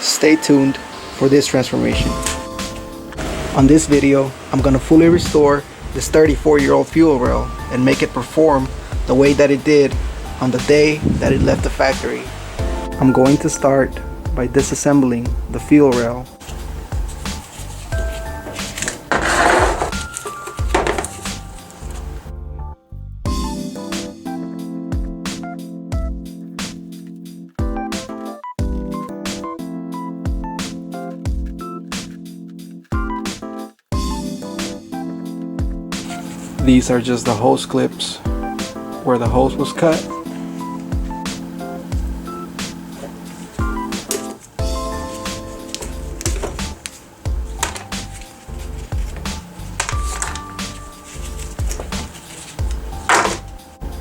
Stay tuned for this transformation. On this video, I'm going to fully restore this 34-year-old fuel rail and make it perform the way that it did on the day that it left the factory. I'm going to start by disassembling the fuel rail. These are just the hose clips where the hose was cut.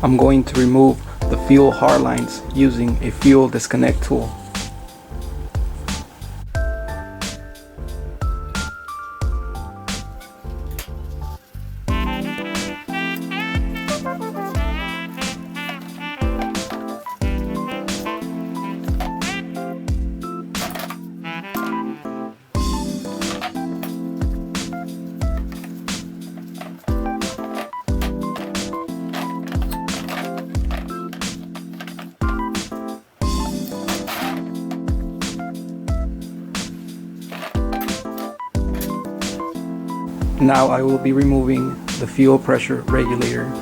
I'm going to remove the fuel hard lines using a fuel disconnect tool. Now I will be removing the fuel pressure regulator.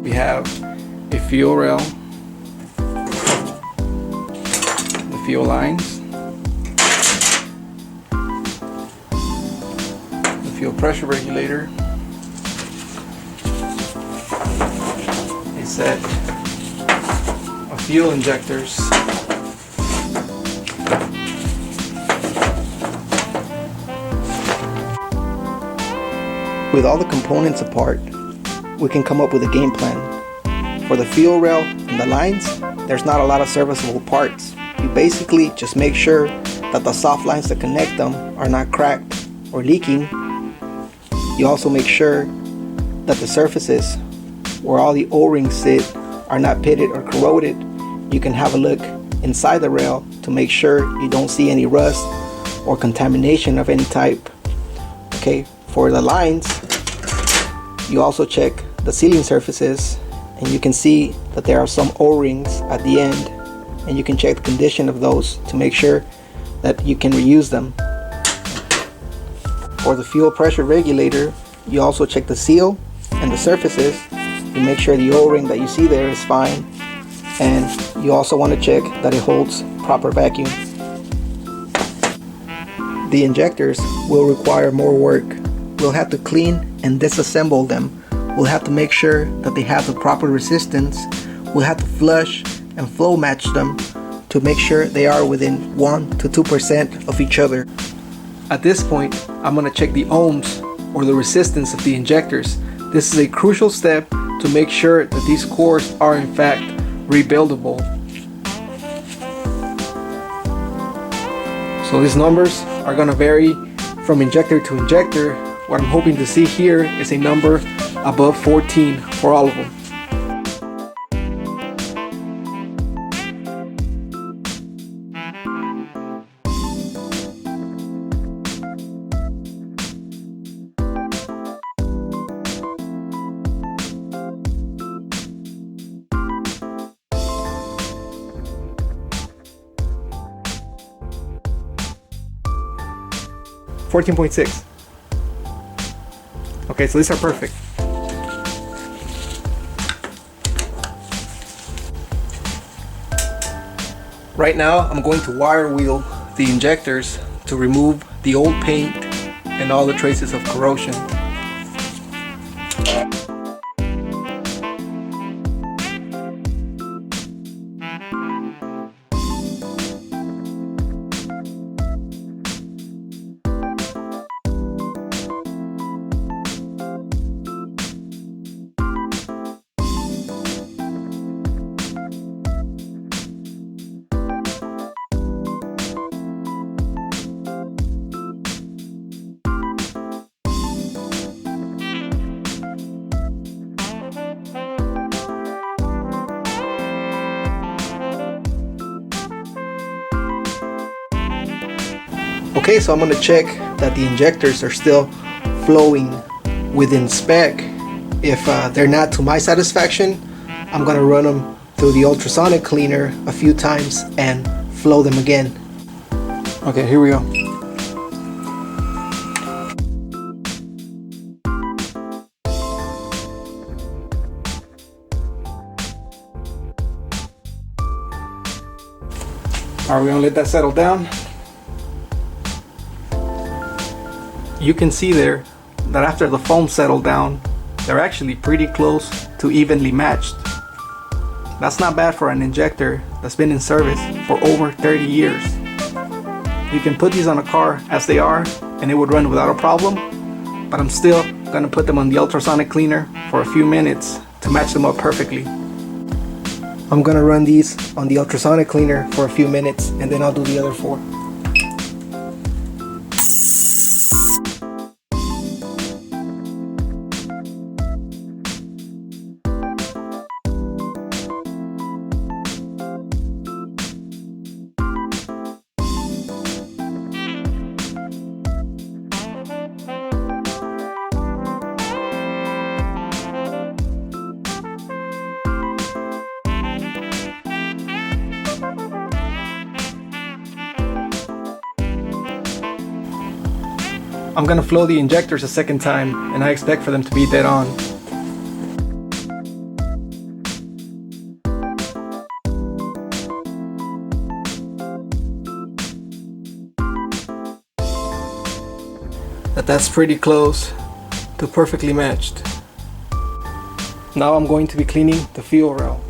We have a fuel rail, the fuel lines, the fuel pressure regulator, a set of fuel injectors, with all the components apart, we can come up with a game plan. For the fuel rail and the lines, there's not a lot of serviceable parts. You basically just make sure that the soft lines that connect them are not cracked or leaking. You also make sure that the surfaces where all the O-rings sit are not pitted or corroded. You can have a look inside the rail to make sure you don't see any rust or contamination of any type. Okay, for the lines, you also check the sealing surfaces, and you can see that there are some O-rings at the end, and you can check the condition of those to make sure that you can reuse them. For the fuel pressure regulator, you also check the seal and the surfaces. You make sure the O-ring that you see there is fine, and you also want to check that it holds proper vacuum. The injectors will require more work. We'll have to clean and disassemble them. We'll have to make sure that they have the proper resistance. We'll have to flush and flow match them to make sure they are within 1 to 2% of each other. At this point, I'm going to check the ohms or the resistance of the injectors. This is a crucial step to make sure that these cores are in fact rebuildable. So these numbers are going to vary from injector to injector. What I'm hoping to see here is a number above 14 for all of them. 14.6. Okay, so these are perfect. Right now, I'm going to wire wheel the injectors to remove the old paint and all the traces of corrosion. Okay, so I'm going to check that the injectors are still flowing within spec. If they're not to my satisfaction, I'm going to run them through the ultrasonic cleaner a few times and flow them again. Okay, here we go. Are we going to let that settle down? You can see there that after the foam settled down, they're actually pretty close to evenly matched. That's not bad for an injector that's been in service for over 30 years. You can put these on a car as they are and it would run without a problem, but I'm still gonna put them on the ultrasonic cleaner for a few minutes to match them up perfectly. I'm gonna run these on the ultrasonic cleaner for a few minutes and then I'll do the other four. I'm gonna flow the injectors a second time and I expect for them to be dead on. That's pretty close to perfectly matched. Now I'm going to be cleaning the fuel rail.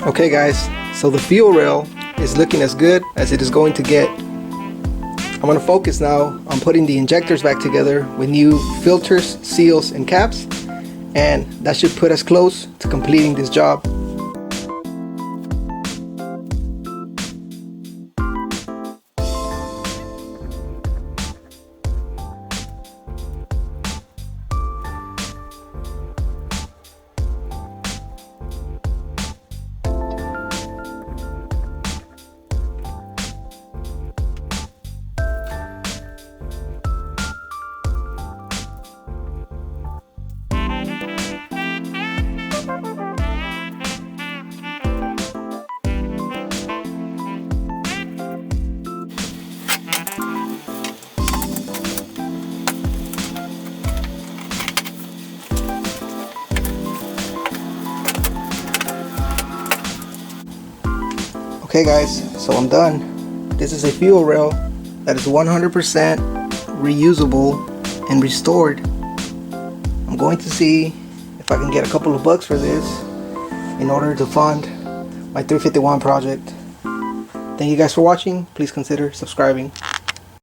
Okay guys, so the fuel rail is looking as good as it is going to get. I'm going to focus now on putting the injectors back together with new filters, seals, and caps, and that should put us close to completing this job. Okay guys, so I'm done. This is a fuel rail that is 100% reusable and restored. going to see if I can get a couple of bucks for this in order to fund my 351 project. Thank you guys for watching. Please consider subscribing.